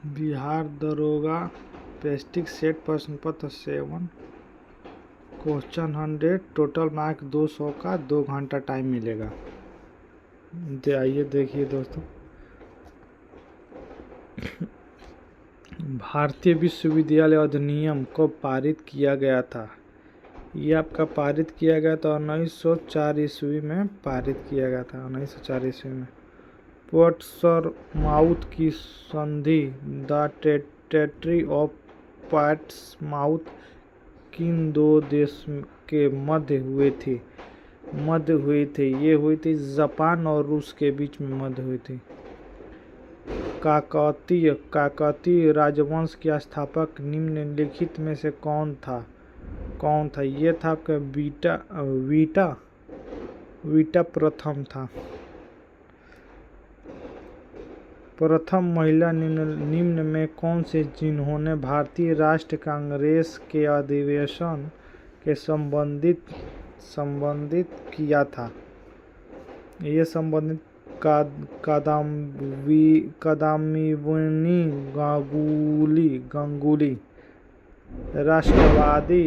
बिहार दरोगा peptic set प्रश्न पत्र 7 क्वेश्चन 100 टोटल मार्क 200 का 2 घंटा टाइम मिलेगा। आइए देखिए दोस्तों, भारतीय विश्वविद्यालय अधिनियम को पारित किया गया था। ये आपका पारित किया गया था 1904 ईस्वी में पारित किया गया था 1904 ईस्वी में। पोर्ट्समाउथ की संधि द टेरिटरी ऑफ पोर्ट्समाउथ किन दो देश के मध्य हुई थी? ये हुई थी जापान और रूस के बीच में मध्य हुई थी। काकतीय राजवंश के स्थापक निम्नलिखित में से कौन था? ये था आपका वीटा प्रथम था। प्रथम महिला निम्न में कौन से जिन्होंने भारतीय राष्ट्रीय कांग्रेस के अधिवेशन के संबंधित किया था? ये संबंधित कादाम्बिनी गांगुली राष्ट्रवादी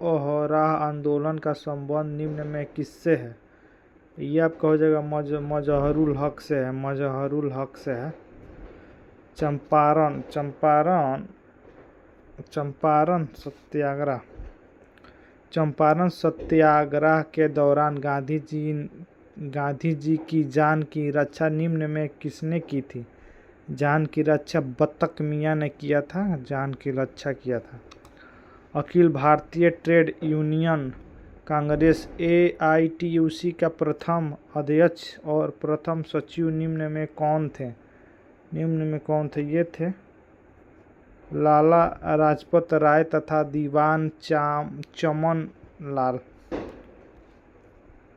अहोराह आंदोलन का संबंध निम्न में किससे है? ये आपका हो जाएगा मजहरुल हक से है। चंपारण सत्याग्रह के दौरान गांधी जी की जान की रक्षा निम्न में किसने की थी? जान की रक्षा बत्तख मियाँ ने किया था। Akhil Bharatiya trade union Congress AITUC का प्रथम अध्यक्ष और प्रथम सचिव निम्न में कौन थे? ये थे लाला लाजपत राय तथा दीवान चमन लाल।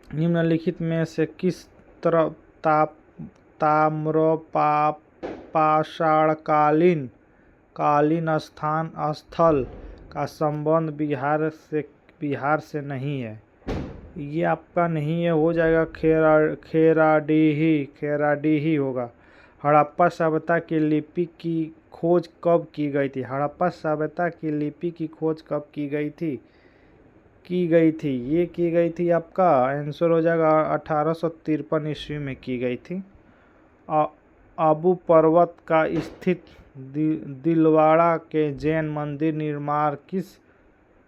निम्नलिखित में से किस ताम्रपाषाणकालीन स्थल का संबंध बिहार से नहीं है? ये आपका नहीं है, हो जाएगा खेराडीही होगा। हड़प्पा सभ्यता की लिपि की खोज कब की गई थी? ये की गई थी आपका आंसर हो जाएगा 1853 ईस्वी में की गई थी। अबू पर्वत का स्थित दिलवाड़ा के जैन मंदिर निर्माण किस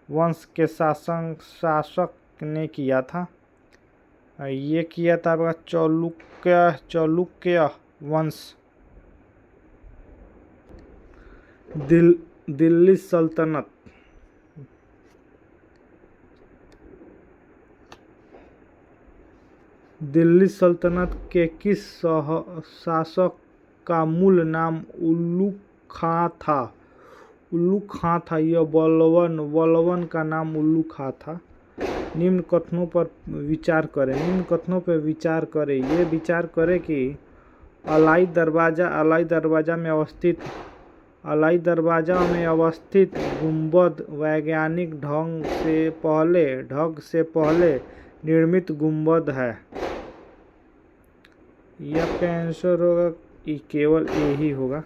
वंश के शासक ने किया था? ये किया था आपका चालुक्य वंश। दिल्ली सल्तनत के किस शासक का मूल नाम उल्लू खां था? यह बलवन का नाम उल्लू खां था। निम्न कथनों पर विचार करें। ये विचार करें कि अलाई दरवाजा में अवस्थित गुंबद वैज्ञानिक ढंग से पहले निर्मित गुंबद है। यह आपका आंसर होगा केवल ए ही होगा।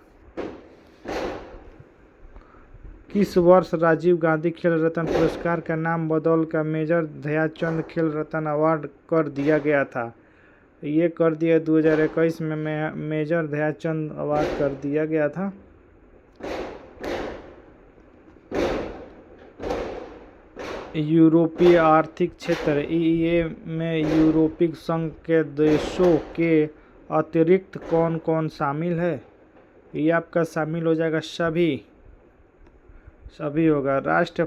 किस वर्ष राजीव गांधी खेल रत्न पुरस्कार का नाम बदलकर मेजर ध्यानचंद खेल रत्न अवार्ड कर दिया गया था? ये कर दिया 2021 में मेजर ध्यानचंद अवार्ड कर दिया गया था। यूरोपीय आर्थिक क्षेत्र EEA में यूरोपीय संघ के देशों के अतिरिक्त कौन कौन शामिल है? ये आपका शामिल हो जाएगा सभी होगा। राष्ट्र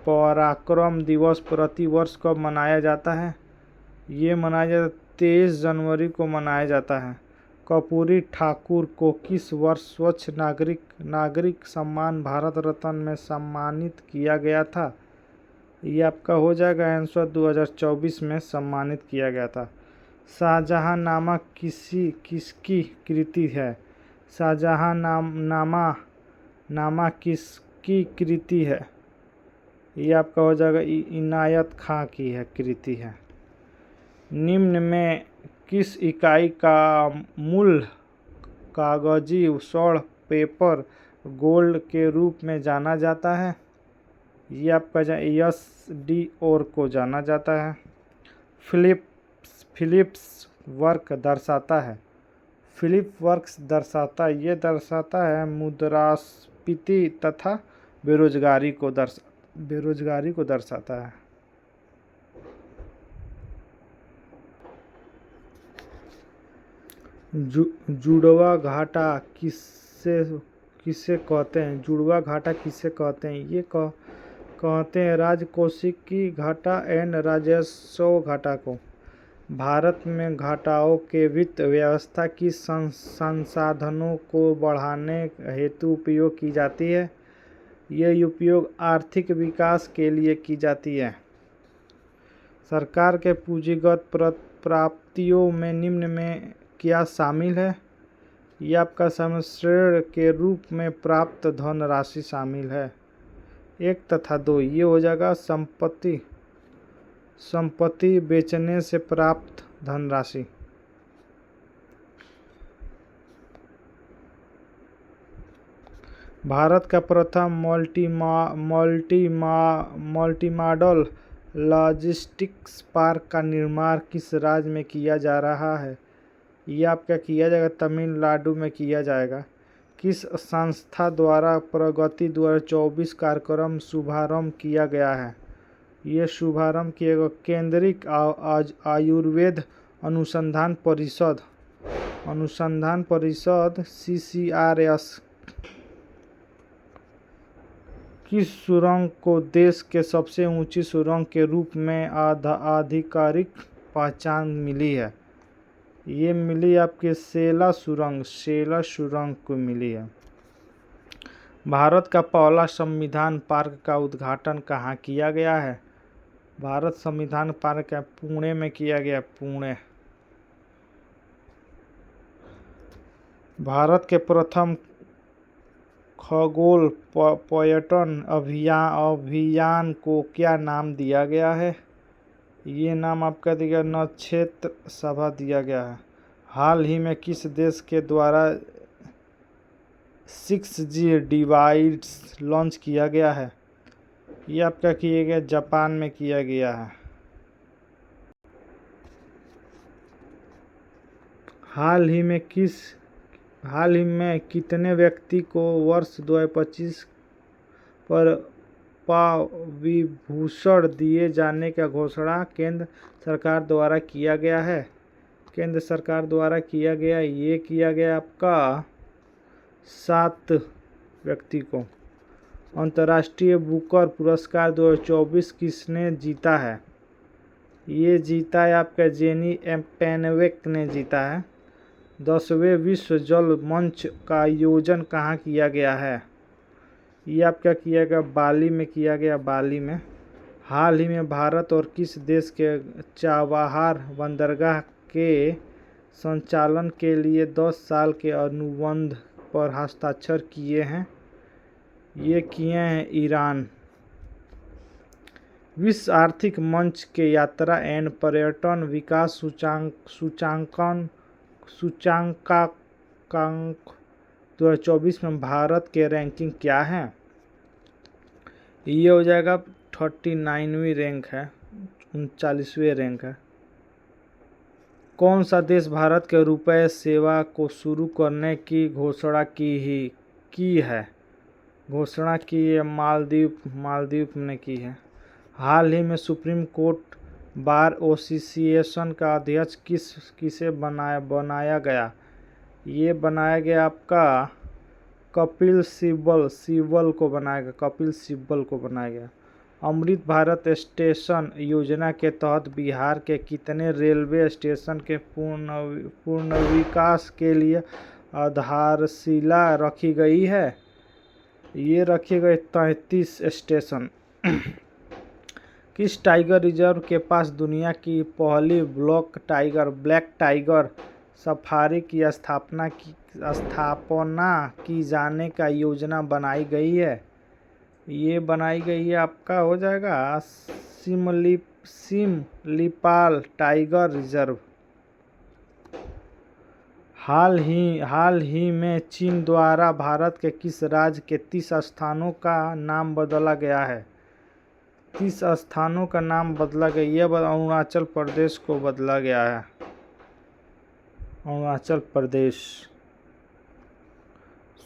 पराक्रम दिवस प्रति वर्ष कब मनाया जाता है? ये मनाया जाता है 23 जनवरी को मनाया जाता है। कर्पूरी ठाकुर को किस वर्ष स्वच्छ नागरिक सम्मान भारत रत्न में सम्मानित किया गया था? ये आपका हो जाएगा आंसर 2024 में सम्मानित किया गया था। शाहजहांनामा किसकी कृति है? शाहजहांनामा किसकी कृति है? ये आपका हो जाएगा इनायत खां की है कृति है। निम्न में किस इकाई का मूल्य कागजी स्वर्ण पेपर गोल्ड के रूप में जाना जाता है? ये आपका एसडी और को जाना जाता है। फिलिप्स वर्क दर्शाता है। फिलिप वर्क्स दर्शाता है मुद्रास्फीति तथा बेरोजगारी को दर्शाता है। जुड़वा घाटा किसे कहते हैं? जुड़वा घाटा किसे कहते हैं? ये कहते हैं राजकोषीय घाटा एंड राजस्व घाटा को। भारत में घाटाओं के वित्त व्यवस्था की संसाधनों को बढ़ाने हेतु उपयोग की जाती है। यह उपयोग आर्थिक विकास के लिए की जाती है। सरकार के पूंजीगत प्राप्तियों में निम्न में क्या शामिल है? यह आपका ऋण के रूप में प्राप्त धनराशि शामिल है। 1 तथा 2 ये हो जाएगा संपत्ति बेचने से प्राप्त धनराशि। भारत का प्रथम मल्टीमॉडल लॉजिस्टिक्स पार्क का निर्माण किस राज्य में किया जा रहा है? ये आपका किया जाएगा तमिलनाडु में किया जाएगा। किस संस्था द्वारा प्रगति 2024 कार्यक्रम शुभारंभ किया गया है? ये शुभारंभ किया गया केंद्रीय आयुर्वेद अनुसंधान परिषद CCRS। किस सुरंग को देश के सबसे ऊंची सुरंग के रूप में आधिकारिक पहचान मिली है? ये मिली आपके सेला सुरंग को मिली है। भारत का पहला संविधान पार्क का उद्घाटन कहाँ किया गया है? भारत संविधान पार्क पुणे में किया गया। पुणे। भारत के प्रथम खगोल पर्यटन अभियान को क्या नाम दिया गया है? ये नाम आपका दिया नक्षत्र सभा दिया गया है। हाल ही में किस देश के द्वारा 6G डिवाइस लॉन्च किया गया है? ये आपका किया गया जापान में किया गया है। हाल ही में कितने व्यक्ति को वर्ष 2025 पर विभूषण दिए जाने का घोषणा केंद्र सरकार द्वारा किया गया है? केंद्र सरकार द्वारा किया गया आपका 7 व्यक्ति को। अंतर्राष्ट्रीय बुकर पुरस्कार 2024 किसने जीता है? ये जीता है आपका जेनी पेनवेक ने जीता है। 10वें विश्व जल मंच का आयोजन कहाँ किया गया है? ये आपका किया गया बाली में किया गया। बाली में। हाल ही में भारत और किस देश के चाबहार बंदरगाह के संचालन के लिए 10 साल के अनुबंध पर हस्ताक्षर किए हैं? ये किए हैं ईरान। विश्व आर्थिक मंच के यात्रा एवं पर्यटन विकास सूचांकांक 2024 में भारत के रैंकिंग क्या है? ये हो जाएगा 39वीं रैंक है, 39वें रैंक है। कौन सा देश भारत के रुपए सेवा को शुरू करने की घोषणा की है? घोषणा की है मालदीव ने की है। हाल ही में सुप्रीम कोर्ट बार एसोसिएशन का अध्यक्ष किसे बनाया गया? ये बनाया गया आपका कपिल सिब्बल को बनाया गया। कपिल सिब्बल को बनाया गया। अमृत भारत स्टेशन योजना के तहत बिहार के कितने रेलवे स्टेशन के पूर्ण विकास के लिए आधारशिला रखी गई है? ये रखे गए 33 स्टेशन। किस टाइगर रिजर्व के पास दुनिया की पहली ब्लैक टाइगर सफारी की स्थापना की जाने का योजना बनाई गई है? ये बनाई गई है आपका हो जाएगा सिमलीपाल टाइगर रिजर्व। हाल ही में चीन द्वारा भारत के किस राज्य के 30 स्थानों का नाम बदला गया है? 30 स्थानों का नाम बदला गया, यह अरुणाचल प्रदेश को बदला गया है। अरुणाचल प्रदेश।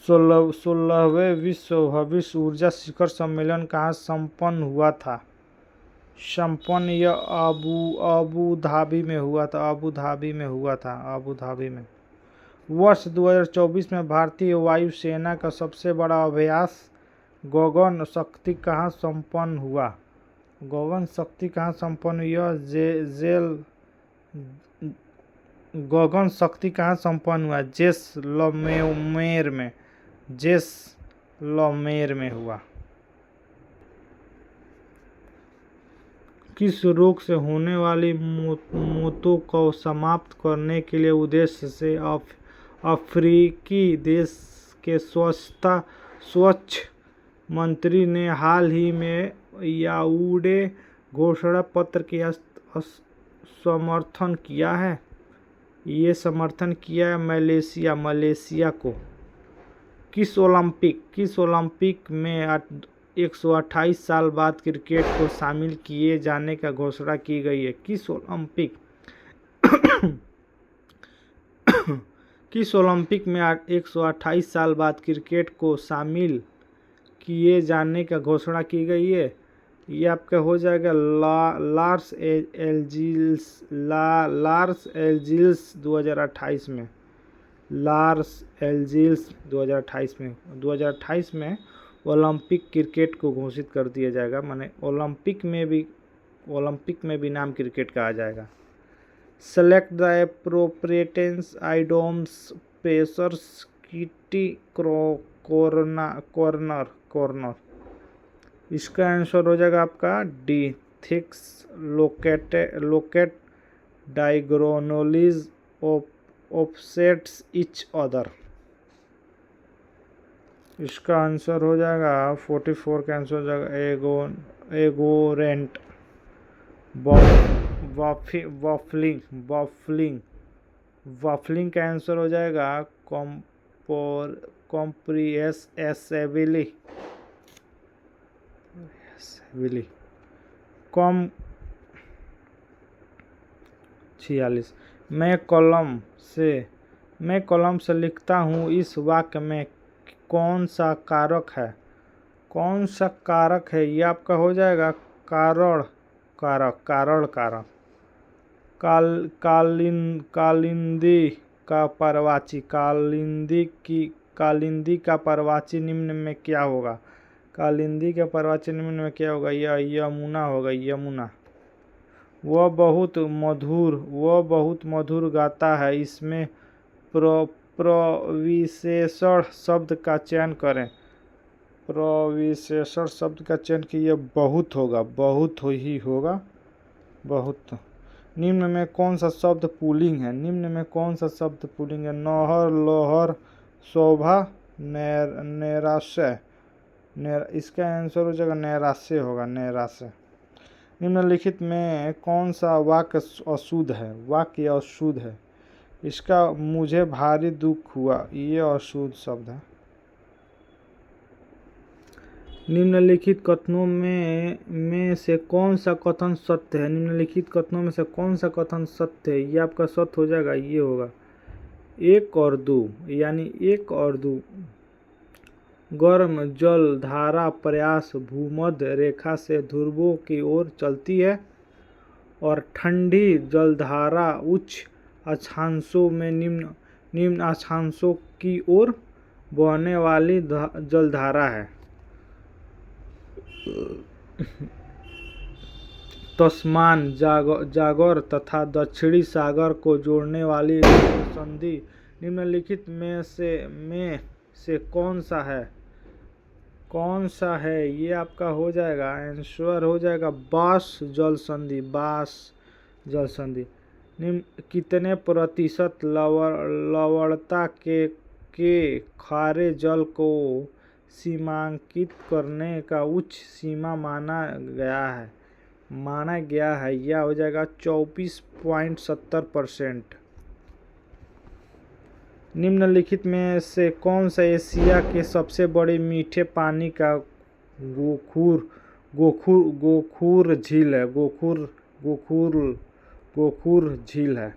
16वें विश्व भविष्य ऊर्जा शिखर सम्मेलन कहाँ संपन्न हुआ था? संपन्न यह अबू धाबी में हुआ था। अबू धाबी में। वर्ष 2024 में भारतीय वायुसेना का सबसे बड़ा अभ्यास गगन शक्ति कहाँ संपन्न हुआ? गगन शक्ति कहाँ संपन्न हुआ? गगन शक्ति कहाँ संपन्न हुआ? जैसलमेर में हुआ। किस रोग से होने वाली मौतों को समाप्त करने के लिए उद्देश्य से अफ्रीकी देश के स्वच्छ मंत्री ने हाल ही में याओडे घोषणा पत्र की समर्थन किया है? ये समर्थन किया है मलेशिया को। किस ओलंपिक में 128 साल बाद क्रिकेट को शामिल किए जाने का घोषणा की गई है? किस ओलंपिक में 128 साल बाद क्रिकेट को शामिल किए जाने का घोषणा की गई है? ये आपका हो जाएगा लॉस एंजिल्स 2028 में। लॉस एंजिल्स 2028 में ओलंपिक क्रिकेट को घोषित कर दिया जाएगा। माने ओलंपिक में भी नाम क्रिकेट का आ जाएगा। Select the appropriate items pressures kitty corner. इसका आंसर हो जाएगा आपका D, thicks locate diagonals offsets each other. इसका आंसर हो जाएगा 44 का आंसर हो जाएगा एगोरेंट। वॉफलिंग का आंसर हो जाएगा कॉम्प्रिहेंसिवली। 46। मैं कलम से लिखता हूँ, इस वाक्य में कौन सा कारक है? ये आपका हो जाएगा कारण कारक। कालिंदी का परवाची। कालिंदी का परवाची निम्न में क्या होगा? कालिंदी का परवाची निम्न में क्या होगा? यह यमुना होगा। यमुना। वह बहुत मधुर गाता है। इसमें प्रविशेषण शब्द का चयन करें। प्रविशेषण शब्द का चयन कीजिए। बहुत होगा। निम्न में कौन सा शब्द पुल्लिंग है? नहर, लोहर, शोभा, नैराश्य। इसका आंसर हो जाएगा नैराश्य होगा। निम्नलिखित में कौन सा वाक्य अशुद्ध है? इसका मुझे भारी दुख हुआ, ये अशुद्ध शब्द है। निम्नलिखित कथनों में से कौन सा कथन सत्य है? ये आपका सत्य हो जाएगा, ये होगा 1 और 2, यानी 1 और 2। गर्म जल धारा प्रयास भूमध्य रेखा से ध्रुवों की ओर चलती है और ठंडी जलधारा उच्च अक्षांशों में निम्न अक्षांशों की ओर बहने वाली जलधारा है। तस्मान जागर तथा दक्षिणी सागर को जोड़ने वाली संधि निम्नलिखित में से कौन सा है? ये आपका हो जाएगा आंसर हो जाएगा बांस जल संधि। कितने प्रतिशत लवणता के खारे जल को सीमांकित करने का उच्च सीमा माना गया है? यह हो जाएगा 24.70%। निम्नलिखित में से कौन सा एशिया के सबसे बड़े मीठे पानी का गोखूर गोखूर गोखूर झील है? गोखूर गोखूर झील है।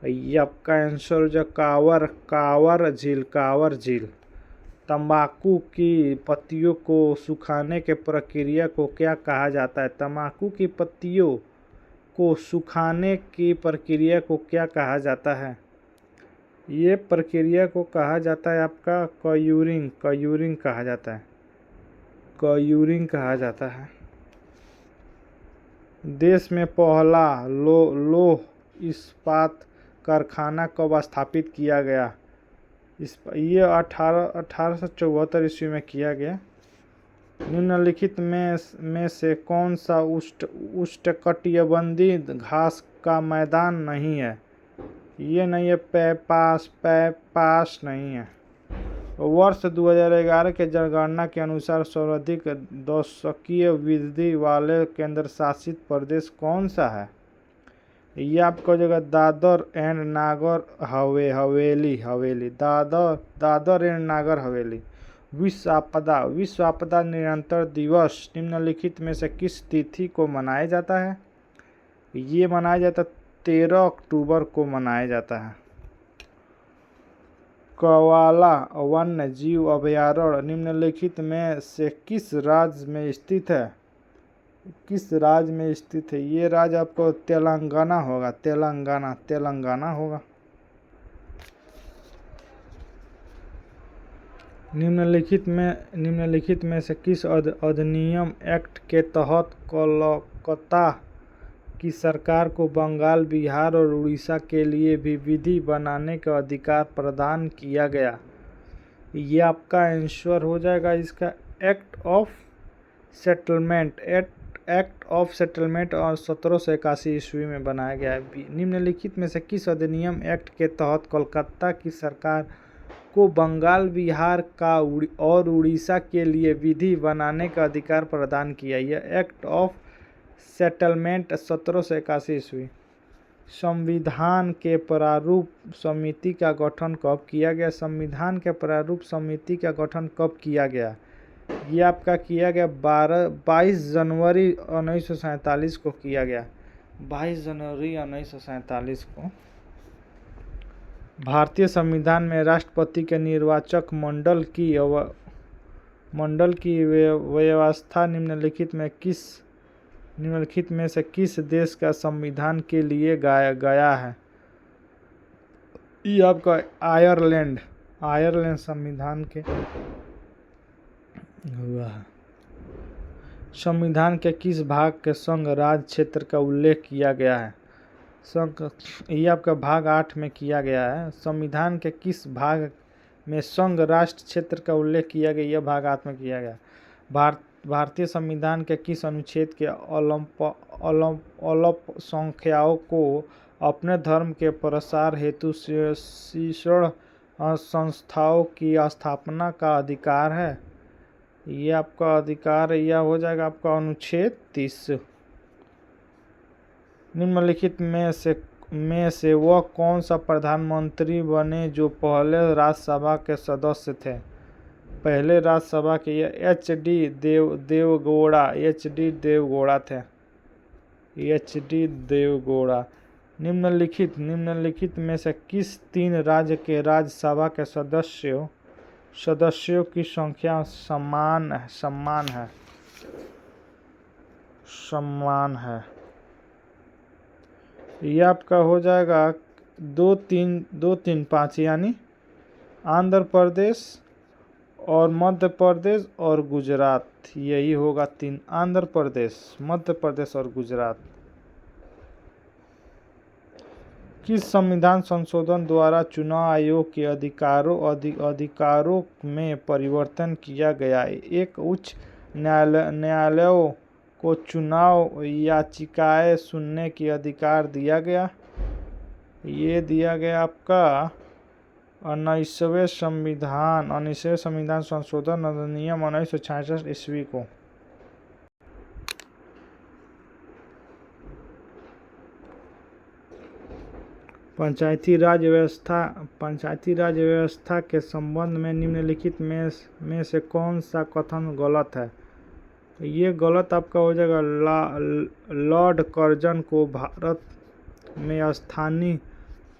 ये आपका आंसर जो कांवर झील। तंबाकू की पत्तियों को सुखाने के प्रक्रिया को क्या कहा जाता है? तंबाकू की पत्तियों को सुखाने की प्रक्रिया को क्या कहा जाता है? ये प्रक्रिया को कहा जाता है आपका कयूरिंग कहा जाता है। कयूरिंग कहा जाता है। देश में पहला लौह इस्पात कारखाना कब स्थापित किया गया? ये 1874 ईस्वी में किया गया। निम्नलिखित में से कौन सा उष्णकटिबंधीय घास का मैदान नहीं है? ये नहीं है, पैपास नहीं है। वर्ष 2011 के जनगणना के अनुसार सर्वाधिक दशकीय वृद्धि वाले केंद्र शासित प्रदेश कौन सा है? ये आपको जगह दादर एंड नागर हवेली। दादर एंड नागर हवेली। विश्व आपदा निरंतर दिवस निम्नलिखित में से किस तिथि को मनाया जाता है? ये मनाया जाता 13 अक्टूबर को मनाया जाता है। कवाला वन्य जीव अभयारण्य निम्नलिखित में से किस राज्य में स्थित है? ये राज्य आपको तेलंगाना होगा। निम्नलिखित में से किस अधिनियम एक्ट के तहत कोलकाता की सरकार को बंगाल, बिहार और उड़ीसा के लिए भी विधि बनाने का अधिकार प्रदान किया गया? ये आपका आंसर हो जाएगा इसका एक्ट ऑफ सेटलमेंट और 1781 ईस्वी में बनाया गया है। निम्नलिखित में से किस अधिनियम एक्ट के तहत कोलकाता की सरकार को बंगाल, बिहार का और उड़ीसा के लिए विधि बनाने का अधिकार प्रदान किया? यह एक्ट ऑफ सेटलमेंट 1781 ईस्वी। संविधान के प्रारूप समिति का गठन कब किया गया? संविधान के प्रारूप समिति का गठन कब किया गया? ये आपका किया गया 22 जनवरी 1947 को किया गया। 22 जनवरी 1947 को। भारतीय संविधान में राष्ट्रपति के निर्वाचक मंडल की व्यवस्था निम्नलिखित में से किस देश का संविधान के लिए गया है? ये आपका आयरलैंड संविधान के हुआ है। संविधान के किस भाग के संघ राज्य क्षेत्र का उल्लेख किया गया है? ये आपका भाग 8 में किया गया है। संविधान के किस भाग में संघ राष्ट्र क्षेत्र का उल्लेख किया गया? यह भाग 8 में किया गया। भारतीय संविधान के किस अनुच्छेद के अल्पसंख्यकों को अपने धर्म के प्रसार हेतु शिक्षण संस्थाओं की स्थापना का अधिकार है? ये आपका अधिकार यह हो जाएगा आपका अनुच्छेद 30। निम्नलिखित में से वह कौन सा प्रधानमंत्री बने जो पहले राज्यसभा के सदस्य थे? पहले राज्यसभा के एच.डी. देवगौड़ा थे। एच.डी. देवगौड़ा। निम्नलिखित में से किस 3 राज्य के राज्यसभा के सदस्यों की संख्या समान है? यह आपका हो जाएगा 2-3-5 यानी आंध्र प्रदेश और मध्य प्रदेश और गुजरात। यही होगा 3, आंध्र प्रदेश, मध्य प्रदेश और गुजरात। किस संविधान संशोधन द्वारा चुनाव आयोग के अधिकारों में परिवर्तन किया गया? एक उच्च न्यायालयों को चुनाव याचिकाएं सुनने की अधिकार दिया गया। ये दिया गया आपका 19वें संविधान संशोधन अधिनियम 1966 ईस्वी को। पंचायती राज व्यवस्था के संबंध में निम्नलिखित में से कौन सा कथन गलत है? तो ये गलत आपका हो जाएगा। लॉर्ड कर्जन को भारत में स्थानीय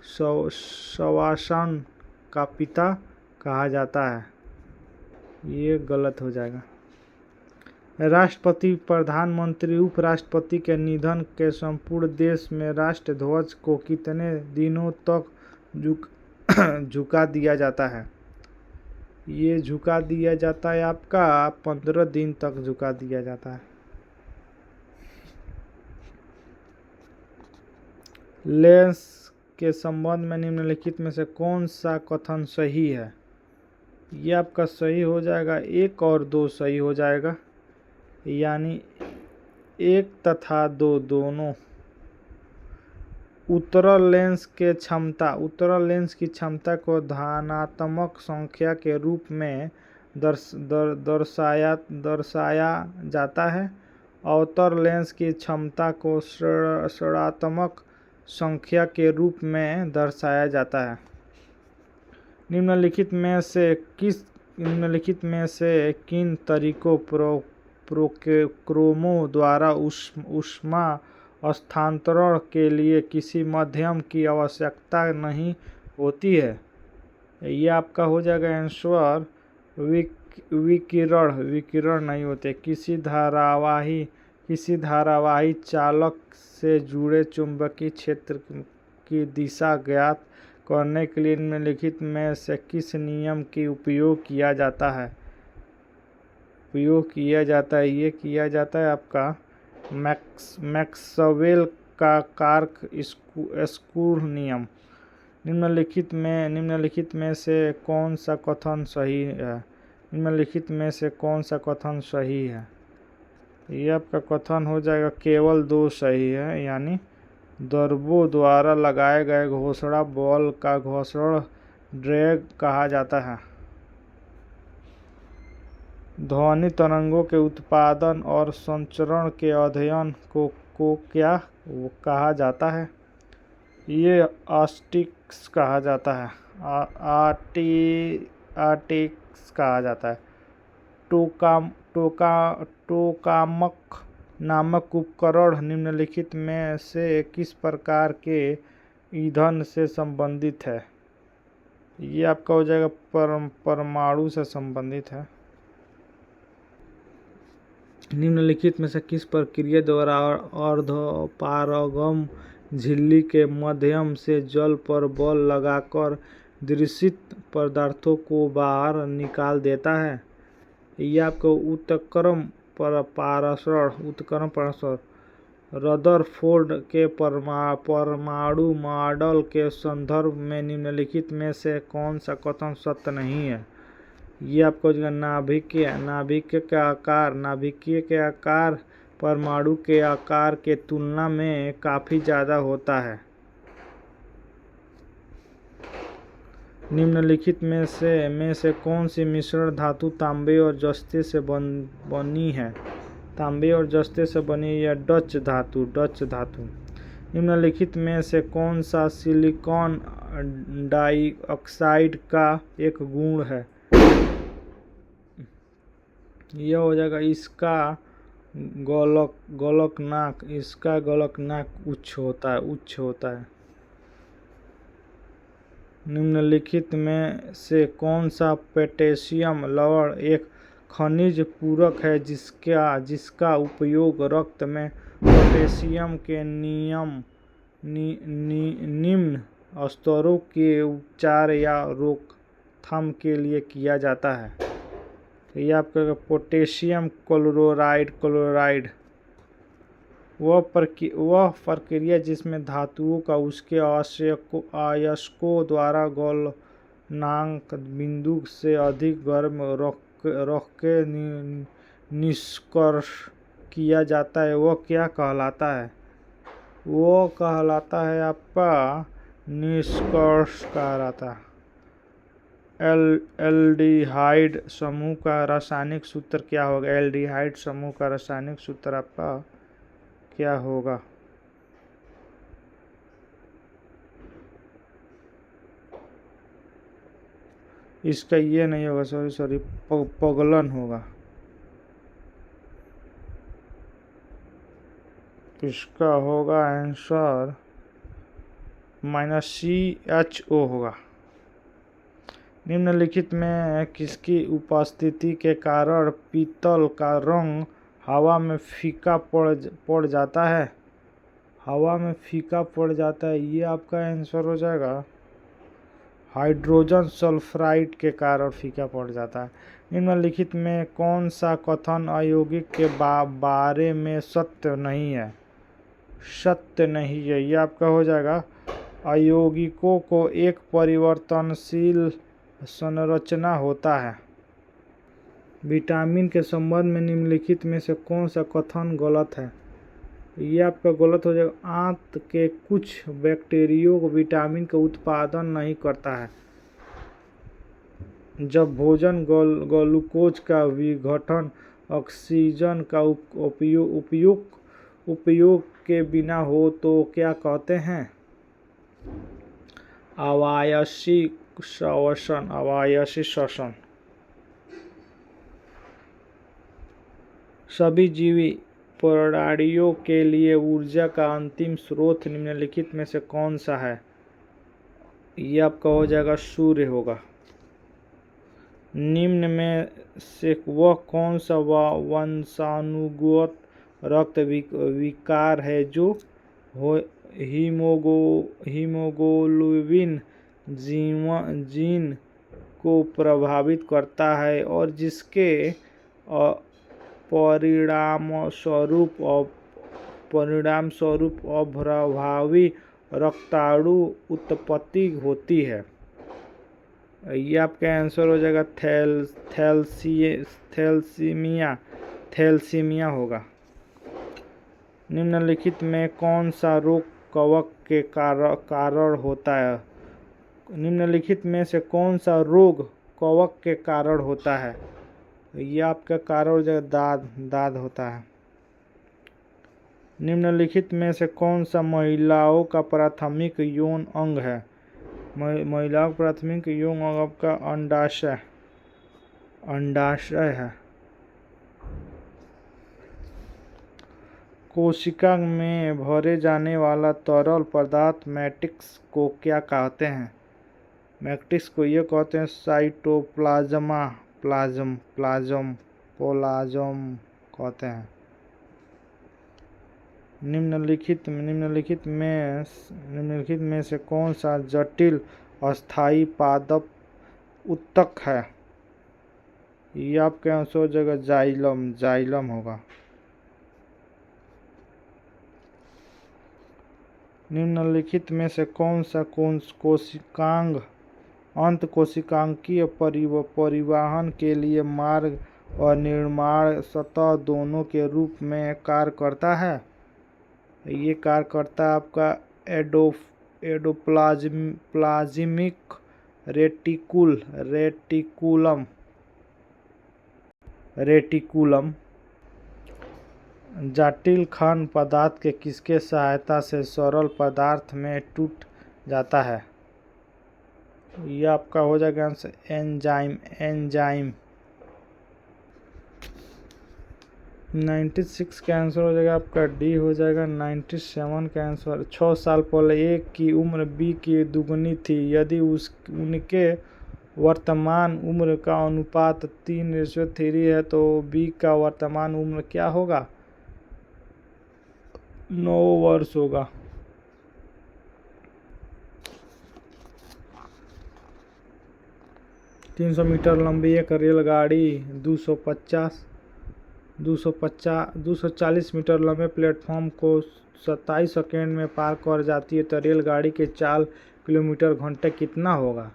स्वशासन का पिता कहा जाता है, ये गलत हो जाएगा। राष्ट्रपति, प्रधानमंत्री, उपराष्ट्रपति के निधन के संपूर्ण देश में राष्ट्र ध्वज को कितने दिनों तक झुका दिया जाता है? ये झुका दिया जाता है आपका 15 दिन तक झुका दिया जाता है। लेंस के संबंध में निम्नलिखित में से कौन सा कथन सही है? ये आपका सही हो जाएगा, 1 और 2 सही हो जाएगा, यानी 1 तथा 2 दोनों। उत्तल लेंस की क्षमता को धनात्मक संख्या के रूप में दर्शाया जाता है। अवतल लेंस की क्षमता को ऋणात्मक संख्या के रूप में दर्शाया जाता है। निम्नलिखित में से किन तरीकों प्रोक्रोमों द्वारा ऊष्मा स्थानांतरण के लिए किसी माध्यम की आवश्यकता नहीं होती है? ये आपका हो जाएगा आंसर, विकिरण नहीं होते। किसी धारावाही चालक से जुड़े चुंबकीय क्षेत्र की दिशा ज्ञात करने के लिए निम्नलिखित में से किस नियम की उपयोग किया जाता है? ये किया जाता है आपका मैक्सवेल का कार्क स्क्रू नियम। निम्नलिखित में से कौन सा कथन सही है? ये आपका कथन हो जाएगा, केवल 2 सही है, यानी दर्बों द्वारा लगाए गए घोषणा बल का घर्षण ड्रैग कहा जाता है। ध्वनि तरंगों के उत्पादन और संचरण के अध्ययन को क्या कहा जाता है? ये ऑप्टिक्स कहा जाता है, ऑप्टिक्स कहा जाता है। टोकामक नामक उपकरण निम्नलिखित में से किस प्रकार के ईंधन से संबंधित है? ये आपका हो जाएगा परमाणु से संबंधित है। निम्नलिखित में से किस प्रक्रिया द्वारा अर्धपारगम झिल्ली के माध्यम से जल पर बल लगाकर दृश्यित पदार्थों को बाहर निकाल देता है? ये आपको उत्क्रमण पाराशर रदरफोर्ड के परमाणु मॉडल के संदर्भ में निम्नलिखित में से कौन सा कथन सत्य नहीं है? ये आपको नाभिकीय के आकार परमाणु के आकार के तुलना में काफी ज्यादा होता है। निम्नलिखित में से कौन सी मिश्रण धातु तांबे और जस्ते से बनी है? तांबे और जस्ते से बनी है डच धातु। निम्नलिखित में से कौन सा सिलिकॉन डाइऑक्साइड का एक गुण है? यह हो जाएगा इसका गलकनाक उच्च होता है। निम्नलिखित में से कौन सा पोटेशियम लवण एक खनिज पूरक है जिसका उपयोग रक्त में पोटेशियम के निम्न स्तरों के उपचार या रोकथाम के लिए किया जाता है? ये आपका पोटेशियम क्लोराइड वह प्रक्रिया जिसमें धातुओं का उसके अयस्कों द्वारा गलनांक बिंदु से अधिक गर्म रख के निष्कर्ष किया जाता है, वह क्या कहलाता है? वो कहलाता है आपका निष्कर्ष कहलाता है। एल्डिहाइड समूह का रासायनिक सूत्र क्या होगा? एल्डिहाइड समूह का रासायनिक सूत्र आपका क्या होगा? इसका ये नहीं होगा, सॉरी पगलन होगा। इसका होगा आंसर -CHO होगा। निम्नलिखित में किसकी उपस्थिति के कारण पीतल का रंग हवा में फीका पड़ जाता है? हवा में फीका पड़ जाता है, ये आपका आंसर हो जाएगा हाइड्रोजन सल्फाइड के कारण फीका पड़ जाता है। निम्नलिखित में कौन सा कथन अयौगिक के बारे में सत्य नहीं है? सत्य नहीं है, ये आपका हो जाएगा अयौगिकों को एक परिवर्तनशील संरचना होता है। विटामिन के संबंध में निम्नलिखित में से कौन सा कथन गलत है? ये आपका गलत हो जाएगा, आंत के कुछ बैक्टीरिया विटामिन का उत्पादन नहीं करता है। जब भोजन ग्लूकोज का विघटन ऑक्सीजन का उपयोग के बिना हो तो क्या कहते हैं? अवायवीय श्वसन। सभी जीवी प्राणियों के लिए ऊर्जा का अंतिम स्रोत निम्नलिखित में से कौन सा है? ये आपका हो जाएगा सूर्य होगा। निम्न में से वह कौन सा वंशानुगत रक्त विकार है जो हीमोग्लोबिन जीन को प्रभावित करता है और जिसके परिणामस्वरूप अप्रभावी रक्ताणु उत्पत्ति होती है? ये आपका आंसर हो जाएगा थैलेसीमिया होगा। निम्नलिखित में कौन सा रोग कवक के कारण होता है? निम्नलिखित में से कौन सा रोग कवक के कारण होता है? ये आपका कारण हो जाएगा दाद होता है। निम्नलिखित में से कौन सा महिलाओं का प्राथमिक यौन अंग है? महिलाओं का प्राथमिक यौन अंग आपका अंडाशय है। कोशिका में भरे जाने वाला तरल पदार्थ मैट्रिक्स को क्या कहते हैं? मैट्रिक्स को ये कहते हैं साइटोप्लाज्म कहते हैं। निम्नलिखित में से कौन सा जटिल अस्थायी पादप ऊतक है? ये आपके आंसर हो जाएगा जाइलम होगा। निम्नलिखित में से कौन सा कोशिकांग अंत कोशिकांकीय परिवहन के लिए मार्ग और निर्माण सतह दोनों के रूप में कार्य करता है? ये कार्य करता है आपका एंडोप्लाज्मिक रेटिकुलम। जटिल कण पदार्थ के किसके सहायता से सरल पदार्थ में टूट जाता है? ये आपका हो जाएगा आंसर एंजाइम। 96 का आंसर हो जाएगा आपका डी हो जाएगा। 97 का आंसर 6 साल पहले ए की उम्र बी की दुगनी थी, यदि उनके वर्तमान उम्र का अनुपात 3:3 है तो बी का वर्तमान उम्र क्या होगा? 9 वर्ष होगा। ,300 मीटर लंबी एक रेलगाड़ी 240 मीटर लंबे प्लेटफॉर्म को 27 सेकंड में पार कर जाती है तो रेलगाड़ी के चाल किलोमीटर घंटे कितना होगा?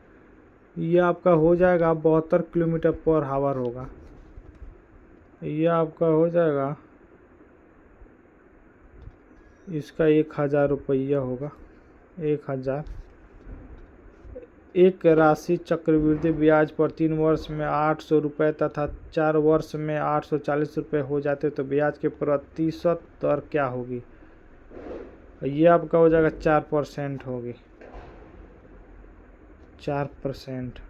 यह आपका हो जाएगा 72 किलोमीटर पर आवर होगा। यह आपका हो जाएगा इसका 1000 रुपया होगा। 1000। एक राशि चक्रवृद्धि ब्याज पर 3 वर्ष में 800 रुपये तथा 4 वर्ष में 840 रुपये हो जाते तो ब्याज के प्रतिशत दर क्या होगी? ये आपका हो जाएगा 4% होगी। 4%।